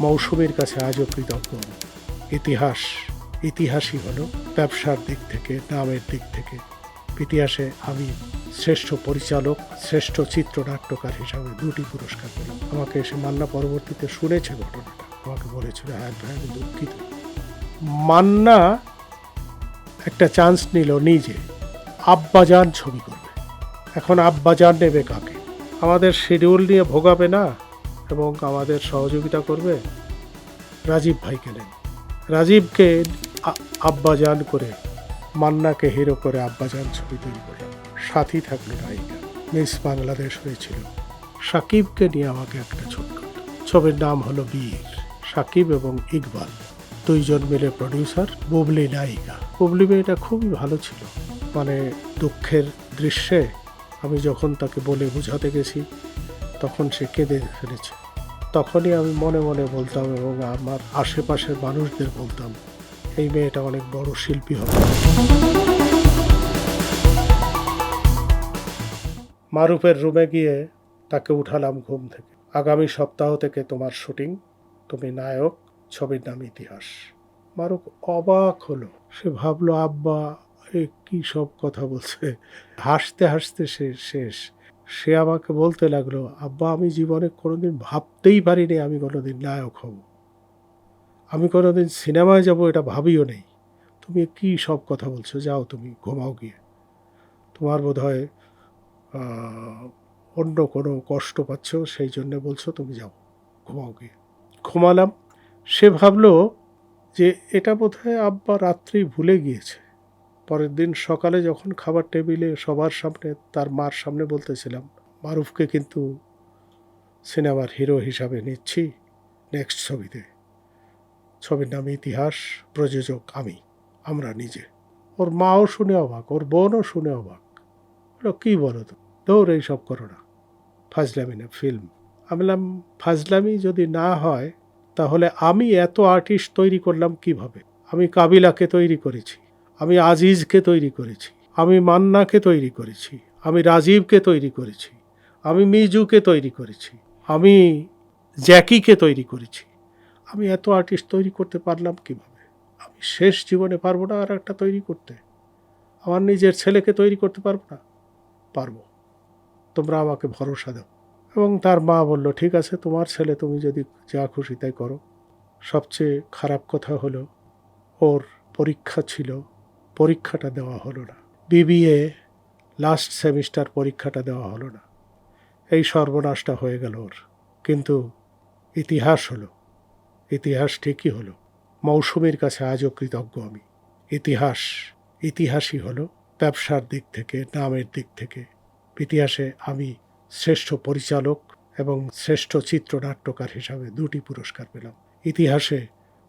মৌসুমীর কাছে আজও কৃতজ্ঞ। ইতিহাসই হলো ব্যবসার দিক থেকে, নামের দিক থেকে। ইতিহাসে আমি শ্রেষ্ঠ পরিচালক, শ্রেষ্ঠ চিত্রনাট্যকার হিসাবে 2টি পুরস্কার পেলাম। আমাকে এসে মান্না পরবর্তীতে শুনেছে ঘটনাটা, আমাকে বলেছিল, হ্যাঁ ভাই আমি দুঃখিত। মান্না একটা চান্স নিল নিজে, আব্বাজান ছবি করবে। এখন আব্বাজান নেবে কাকে? আমাদের শিডিউল নিয়ে ভোগাবে না এবং আমাদের সহযোগিতা করবে। রাজীব ভাইকে নেন। রাজীবকে আব্বাজান করে, মান্নাকে হিরো করে আব্বাজান ছবি তৈরি করলাম। সাথী থাকলো নায়িকা, মিস বাংলাদেশ হয়েছিল। সাকিবকে নিয়ে আমাকে একটা ছবির নাম হলো বীর। সাকিব এবং ইকবাল 2 জন মিলে প্রডিউসার, বুবলি নায়িকা। বুবলি মেয়েটা খুবই ভালো ছিল, মানে দুঃখের দৃশ্যে আমি যখন তাকে বলে বোঝাতে গেছি তখন সে কেঁদে ফেলেছে। তখনই আমি মনে মনে বলতাম এবং আমার আশেপাশের মানুষদের বলতাম, এই মেয়েটা অনেক বড় শিল্পী হবে। মারুফের রুমে গিয়ে তাকে উঠালাম ঘুম থেকে। আগামী সপ্তাহ থেকে তোমার শুটিং, তুমি নায়ক, ছবির নাম ইতিহাস। মারুফ অবাক হলো। সে ভাবলো আব্বা কি সব কথা বলছে। হাসতে হাসতে সে শেষ। সে আমাকে বলতে লাগলো, আব্বা আমি জীবনে কোনোদিন ভাবতেই পারিনি আমি কোনোদিন নায়ক হব, আমি কোনোদিন সিনেমায় যাব এটা ভাবিও নেই। তুমি কি সব কথা বলছো, যাও তুমি ঘুমাও গিয়ে, তোমার বোধ হয় অন্য কোনো কষ্ট পাচ্ছ সেই জন্য বলছো, তুমি যাও ঘুমাও গিয়ে। ঘুমালাম। সে ভাবলো যে এটা বোধহয় আব্বা রাত্রি ভুলে গিয়েছে। পরের দিন সকালে যখন খাবার টেবিলে সবার সামনে, তার মার সামনে বলতেছিলাম, মারুফকে কিন্তু সিনেমার হিরো হিসাবে নিচ্ছি নেক্সট ছবিতে, ছবির নাম ইতিহাস, প্রযোজক আমরা নিজে। ওর মাও শুনে অবাক, ওর বোনও শুনে অবাক। বলো কী বলো তো, দৌড় এইসব করো না, ফাজলামি না ফিল্ম। আমি বললাম ফাজলামি যদি না হয় তাহলে আমি এত আর্টিস্ট তৈরি করলাম কিভাবে? আমি কাবিলাকে তৈরি করেছি, আমি আজিজকে তৈরি করেছি, আমি মান্নাকে তৈরি করেছি, আমি রাজীবকে তৈরি করেছি, আমি মিজুকে তৈরি করেছি, আমি জ্যাকিকে তৈরি করেছি। আমি এত আর্টিস্ট তৈরি করতে পারলাম কিভাবে? আমি শেষ জীবনে পারবো না আর একটা তৈরি করতে? আমার নিজের ছেলেকে তৈরি করতে পারবো না? পারবো, তোমরা আমাকে ভরসা দাও। এবং তার মা বলল, ঠিক আছে তোমার ছেলে, তুমি যদি যা খুশি তাই করো। সবচেয়ে খারাপ কথা হলো ওর পরীক্ষা ছিল, পরীক্ষাটা দেওয়া হলো না। বিবিএ লাস্ট সেমিস্টার পরীক্ষাটা দেওয়া হলো না। এই সর্বনাশটা হয়ে গেল ওর। কিন্তু ইতিহাস হলো, ইতিহাস ঠিকই হলো। মৌসুমীর কাছে আজও কৃতজ্ঞ আমি। ইতিহাসই হলো ব্যবসার দিক থেকে, নামের দিক থেকে। ইতিহাসে আমি শ্রেষ্ঠ পরিচালক এবং শ্রেষ্ঠ চিত্রনাট্যকার হিসাবে 2টি পুরস্কার পেলাম। ইতিহাসে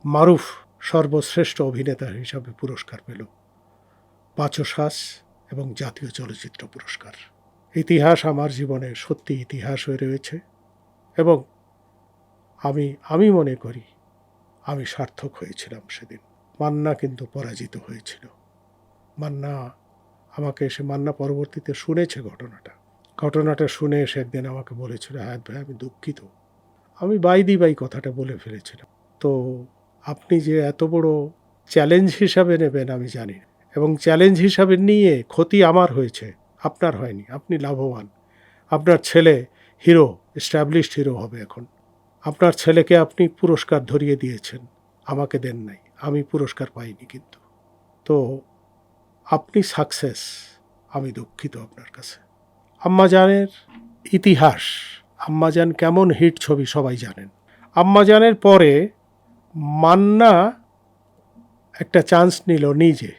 মারুফ সর্বশ্রেষ্ঠ অভিনেতা হিসাবে পুরস্কার পেল, পাঁচশাস এবং জাতীয় চলচ্চিত্র পুরস্কার। ইতিহাস আমার জীবনে সত্যি ইতিহাস হয়ে রয়েছে এবং আমি মনে করি আমি সার্থক হয়েছিলাম সেদিন। মান্না কিন্তু পরাজিত হয়েছিল। মান্না আমাকে এসে, মান্না পরবর্তীতে শুনেছে ঘটনাটা শুনে এসে একদিন আমাকে বলেছিল, হ্যাঁ ভাই আমি দুঃখিত, আমি বাই কথাটা বলে ফেলেছিলাম। তো আপনি যে এত বড় চ্যালেঞ্জ হিসাবে নেবেন আমি জানি না, এবং চ্যালেঞ্জ হিসাবে নিয়ে ক্ষতি আমার হয়েছে, আপনার হয়নি। আপনি লাভবান। আপনার ছেলে হিরো, এস্টাবলিশড হিরো হবে এখন। আপনার ছেলেকে আপনি পুরস্কার ধরিয়ে দিয়েছেন, আমাকে দেন নাই, আমি পুরস্কার পাইনি। কিন্তু তো আপনি সাকসেস, আমি দুঃখিত আপনার কাছে। আম্মাজানের ইতিহাস, আম্মাজান কেমন হিট ছবি সবাই জানেন। আম্মাজানের পরে মান্না একটা চান্স নিল নিজে,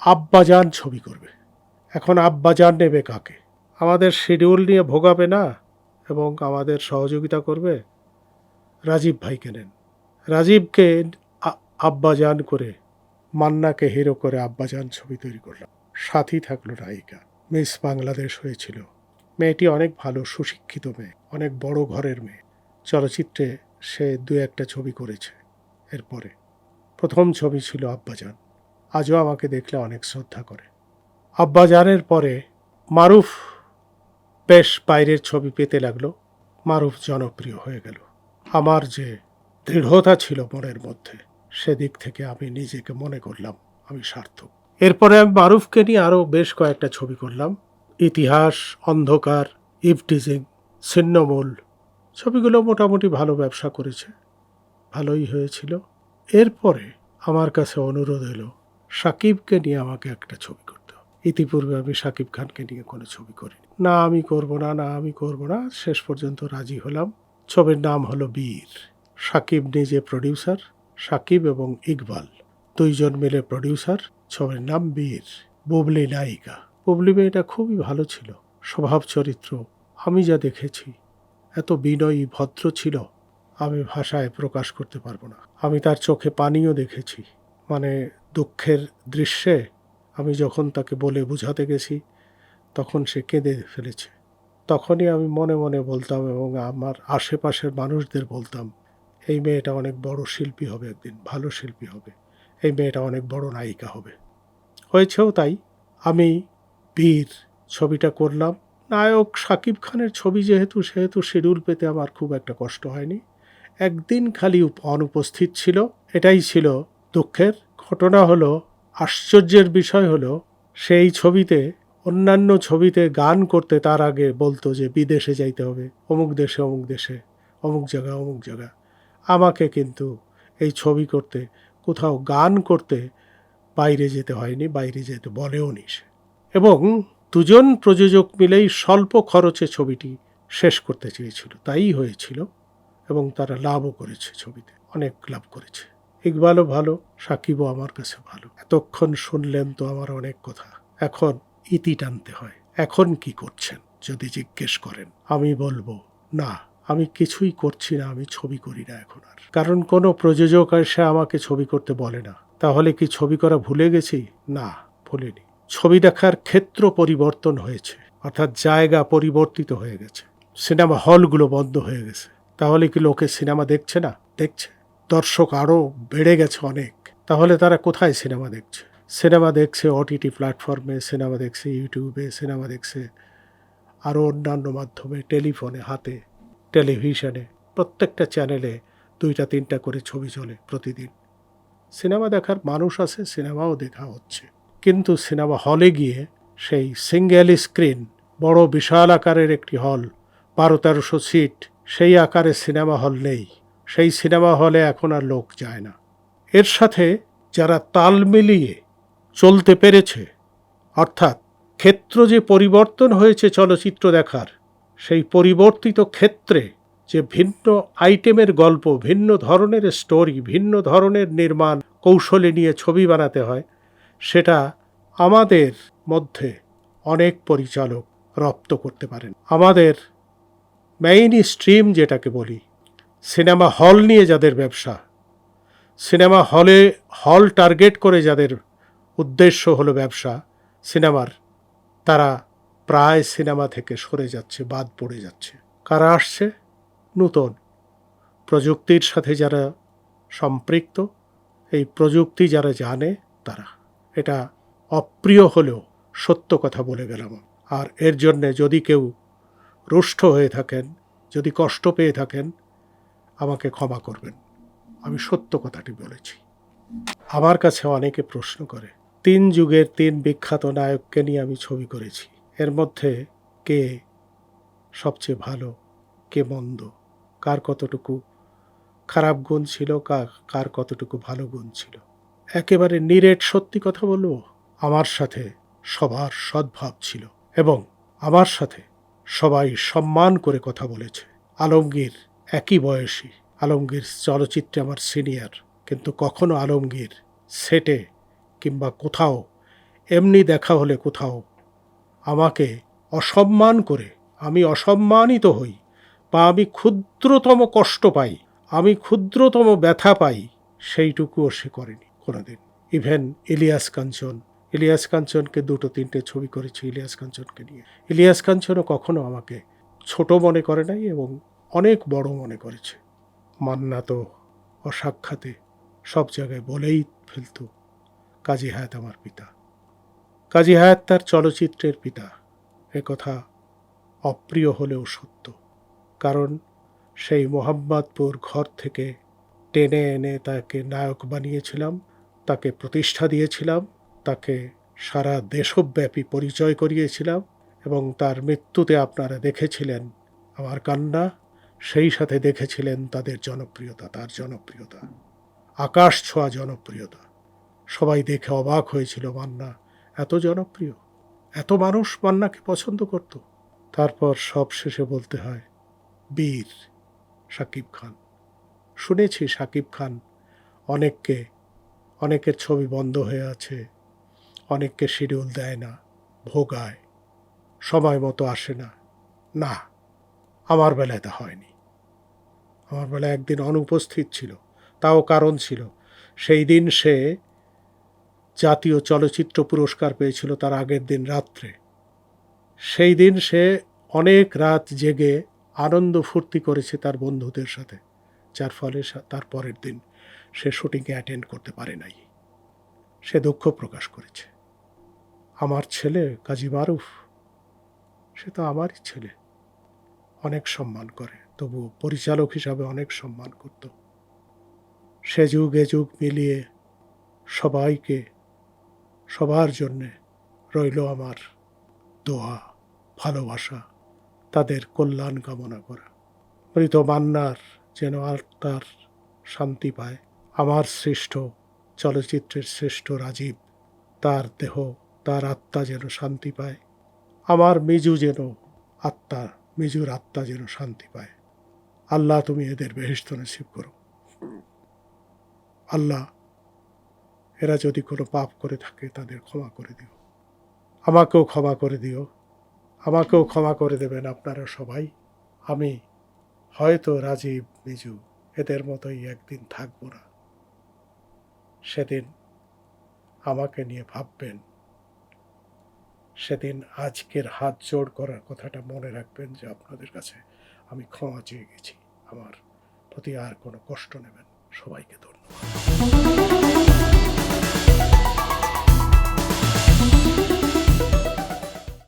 আব্বাজান ছবি করবে। এখন আব্বাজান নেবে কাকে? আমাদের শিডিউল নিয়ে ভোগাবে না এবং আমাদের সহযোগিতা করবে। রাজীব ভাইকে নেন। রাজীবকে আব্বাজান করে, মান্নাকে হিরো করে আব্বাজান ছবি তৈরি করলাম। সাথী থাকলো নায়িকা, মিস বাংলাদেশ হয়েছিল। মেয়েটি অনেক ভালো, সুশিক্ষিত মেয়ে, অনেক বড় ঘরের মেয়ে। চলচ্চিত্রে সে 2-1টা ছবি করেছে। এরপরে প্রথম ছবি ছিল আব্বাজান। আজও আমাকে দেখলে অনেক শ্রদ্ধা করে। আব্বাজানের পরে মারুফ বেশ বাইরের ছবি পেতে লাগলো, মারুফ জনপ্রিয় হয়ে গেল। আমার যে দৃঢ়তা ছিল মনের মধ্যে। সেদিক থেকে আমি নিজেকে মনে করলাম আমি সার্থক। এরপরে আমি মারুফকে নিয়ে আরও বেশ কয়েকটা ছবি করলাম। ইতিহাস, অন্ধকার, ইভটিজিং, ছিন্নমূল। ছবিগুলো মোটামুটি ভালো ব্যবসা করেছে, ভালোই হয়েছিল। এরপরে আমার কাছে অনুরোধ এলো সাকিবকে নিয়ে আমাকে একটা ছবি করতে হবে। ইতিপূর্বে আমি সাকিব খানকে নিয়ে কোনো ছবি করিনি। না আমি করব না, না আমি করব না, শেষ পর্যন্ত রাজি হলাম। ছবির নাম হলো বীর। সাকিব নিজে প্রডিউসার, সাকিব এবং ইকবাল দুইজন মিলে প্রডিউসার। ছবির নাম বীর। বুবলি নায়িকা। বুবলি মেয়েটা খুবই ভালো ছিল, স্বভাব চরিত্র আমি যা দেখেছি এত বিনয়ী ভদ্র ছিল, আমি ভাষায় প্রকাশ করতে পারবো না। আমি তার চোখে পানিও দেখেছি, মানে দুঃখের দৃশ্যে আমি যখন তাকে বলে বুঝাতে গেছি তখন সে কেঁদে ফেলেছে। তখনই আমি মনে মনে বলতাম এবং আমার আশেপাশের মানুষদের বলতাম, এই মেয়েটা অনেক বড় শিল্পী হবে, একদিন ভালো শিল্পী হবে, এই মেয়েটা অনেক বড় নায়িকা হবে। হয়েছেও তাই। আমি বীর ছবিটা করলাম। নায়ক শাকিব খানের ছবি সেহেতু শিডিউল পেতে আমার খুব একটা কষ্ট হয়নি। একদিন খালি অনুপস্থিত ছিল, এটাই ছিল দুঃখের ঘটনা। হলো আশ্চর্যের বিষয় হলো সেই ছবিতে, অন্যান্য ছবিতে গান করতে তার আগে বলতো যে বিদেশে যাইতে হবে, অমুক দেশে অমুক দেশে, অমুক জায়গা অমুক জায়গা। আমাকে কিন্তু এই ছবি করতে, কোথাও গান করতে বাইরে যেতে হয়নি, বাইরে যেতে বলেও নি সে। এবং দুজন প্রযোজক মিলেই স্বল্প খরচে ছবিটি শেষ করতে চেয়েছিল, তাই হয়েছিল। এবং তারা লাভও করেছে, ছবিতে অনেক লাভ করেছে। ইকবালও ভালো, সাকিবও আমার কাছে ভালো। এতক্ষণ শুনলেন তো আমার অনেক কথা, এখন ইতি টানতে হয়। এখন কি করছেন যদি জিজ্ঞেস করেন, আমি বলবো না, আমি কিছুই করছি না, আমি ছবি করি না এখন আর। কারণ কোনো প্রযোজক এসে আমাকে ছবি করতে বলে না। তাহলে কি ছবি করা ভুলে গেছি? না, ভুলিনি। ছবি দেখার ক্ষেত্র পরিবর্তন হয়েছে, অর্থাৎ জায়গা পরিবর্তিত হয়ে গেছে। সিনেমা হলগুলো বন্ধ হয়ে গেছে। তাহলে কি লোকে সিনেমা দেখছে না? দেখছে। দর্শক আরও বেড়ে গেছে অনেক। তাহলে তারা কোথায় সিনেমা দেখছে? সিনেমা দেখছে ওটিটি প্ল্যাটফর্মে, সিনেমা দেখছে ইউটিউবে, সিনেমা দেখছে আরও অন্যান্য মাধ্যমে, টেলিফোনে, হাতে, টেলিভিশনে, প্রত্যেকটা চ্যানেলে 2-3টা করে ছবি চলে প্রতিদিন। সিনেমা দেখার মানুষ আছে, সিনেমাও দেখা হচ্ছে। কিন্তু সিনেমা হলে গিয়ে সেই সিঙ্গেল স্ক্রিন, বড় বিশাল আকারের একটি হল, 1200-1300 সিট, সেই আকারে সিনেমা হল নেই। সেই সিনেমা হলে এখন আর লোক যায় না। এর সাথে যারা তাল মিলিয়ে চলতে পেরেছে, অর্থাৎ ক্ষেত্র যে পরিবর্তন হয়েছে চলচ্চিত্র দেখার, সেই পরিবর্তিত ক্ষেত্রে যে ভিন্ন আইটেমের গল্প, ভিন্ন ধরনের স্টোরি, ভিন্ন ধরনের নির্মাণ কৌশলে নিয়ে ছবি বানাতে হয়, সেটা আমাদের মধ্যে অনেক পরিচালক রপ্ত করতে পারেন। আমাদের মেইন স্ট্রিম যেটাকে বলি, সিনেমা হল নিয়ে যাদের ব্যবসা, সিনেমা হল টার্গেট করে যাদের উদ্দেশ্য হলো ব্যবসা সিনেমার, তারা প্রায় সিনেমা থেকে সরে যাচ্ছে, বাদ পড়ে যাচ্ছে। কারা আসছে? নূতন প্রযুক্তির সাথে যারা সম্পৃক্ত, এই প্রযুক্তি যারা জানে তারা। এটা অপ্রিয় হলেও সত্য কথা বলে গেলাম। আর এর জন্যে যদি কেউ রুষ্ট হয়ে থাকেন, যদি কষ্ট পেয়ে থাকেন, আমাকে ক্ষমা করবেন। আমি সত্য কথাটি বলেছি। আমার কাছে অনেকে প্রশ্ন করে, 3 যুগের 3 বিখ্যাত নায়ককে নিয়ে আমি ছবি করেছি, এর মধ্যে কে সবচেয়ে ভালো, কে মন্দ, কার কতটুকু খারাপ গুণ ছিল, কার কতটুকু ভালো গুণ ছিল? একেবারে নিরেট সত্যি কথা বলবো, আমার সাথে সবার সদ্ভাব ছিল এবং আমার সাথে সবাই সম্মান করে কথা বলেছে। আলমগীর একই বয়সী, আলমগীর চলচ্চিত্রে আমার সিনিয়র, কিন্তু কখনো আলমগীর সেটে কিংবা কোথাও এমনি দেখা হলে কোথাও আমাকে অসম্মান করে, আমি অসম্মানিত হই বা আমি ক্ষুদ্রতম কষ্ট পাই, আমি ক্ষুদ্রতম ব্যথা পাই, সেইটুকুও সে করেনি কোনোদিন। ইভেন ইলিয়াস কাঞ্চনকে 2-3টে ছবি করেছি ইলিয়াস কাঞ্চনকে নিয়ে। ইলিয়াস কাঞ্চনও কখনো আমাকে ছোট মনে করে নাই এবং অনেক বড় মনে করেছে। মান্না তো অসাক্ষাতে সব জায়গায় বলেই ফেলত, কাজী হায়াৎ আমার পিতা। কাজী হায়াৎ তার চলচ্চিত্রের পিতা, এ কথা অপ্রিয় হলেও সত্য। কারণ সেই মোহাম্মদপুর ঘর থেকে টেনে এনে তাকে নায়ক বানিয়েছিলাম, তাকে প্রতিষ্ঠা দিয়েছিলাম, তাকে সারা দেশব্যাপী পরিচয় করিয়েছিলাম, এবং তার মৃত্যুতে আপনারা দেখেছিলেন আমার কান্না, সেই সাথে দেখেছিলেন তাদের জনপ্রিয়তা, তার জনপ্রিয়তা, আকাশ ছোঁয়া জনপ্রিয়তা। সবাই দেখে অবাক হয়েছিল, মান্না এত জনপ্রিয়, এত মানুষ মান্নাকে পছন্দ করত। তারপর সব শেষে বলতে হয় বীর শাকিব খান। শুনেছি শাকিব খান অনেকের ছবি বন্ধ হয়ে আছে, অনেককে শিডিউল দেয় না, ভোগায়, সময় মতো আসে না। না, আমার বেলায় তা হয়নি। আমার বেলায় একদিন অনুপস্থিত ছিল, তাও কারণ ছিল, সেই দিন সে জাতীয় চলচ্চিত্র পুরস্কার পেয়েছিল তার আগের দিন রাত্রে। সেই দিন সে অনেক রাত জেগে আনন্দ ফুর্তি করেছে তার বন্ধুদের সাথে, যার ফলে তার পরের দিন সে শুটিংয়ে অ্যাটেন্ড করতে পারে নাই। সে দুঃখ প্রকাশ করেছে। আমার ছেলে কাজী মারুফ, সে তো আমারই ছেলে, অনেক সম্মান করে, তবু পরিচালক হিসাবে অনেক সম্মান করত। সে যুগ এ যুগ মিলিয়ে সবাইকে, সবার জন্যে রইল আমার দোয়া, ভালোবাসা, তাদের কল্যাণ কামনা করা। মৃত মান্নার যেন আত্মার শান্তি পায়, আমার শ্রেষ্ঠ চলচ্চিত্রের শ্রেষ্ঠ রাজীব, তার দেহ, তার আত্মা যেন শান্তি পায়, আমার মিজুর আত্মা যেন শান্তি পায়। আল্লাহ তুমি এদের বেহেশত নসিব করো। আল্লাহ, এরা যদি কোনো পাপ করে থাকে তাদের ক্ষমা করে দিও, আমাকেও ক্ষমা করে দিও, আমাকেও ক্ষমা করে দেবেন আপনারা সবাই। আমি হয়তো রাজীব, মিজু এদের মতোই একদিন থাকবো না, সেদিন আমাকে নিয়ে ভাববেন, সেদিন আজকের হাত জোড় করার কথাটা মনে রাখবেন যে আপনাদের কাছে আমি ক্ষমা চেয়ে গেছি, আমার প্রতি আর কোনো কষ্ট নেবেন। সবাইকে ধন্যবাদ।